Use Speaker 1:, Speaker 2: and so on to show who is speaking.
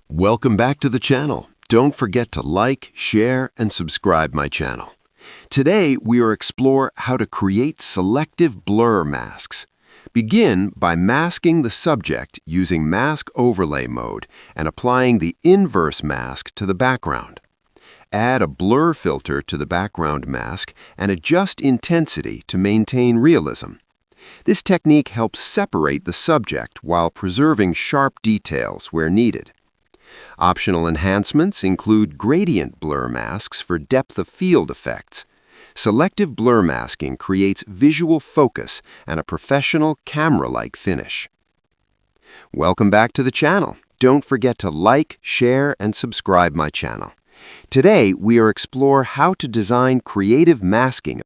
Speaker 1: Welcome back to the channel. Don't forget to like, share, and subscribe my channel. Today, we will explore how to create selective blur masks. Begin by masking the subject using Mask Overlay mode and applying the inverse mask to the background. Add a blur filter to the background mask and adjust intensity to maintain realism. This technique helps separate the subject while preserving sharp details where needed. Optional enhancements include gradient blur masks for depth of field effects. Selective blur masking creates visual focus and a professional camera-like finish. Welcome back to the channel. Don't forget to like, share, and subscribe my channel. Today, we will explore how to design creative masking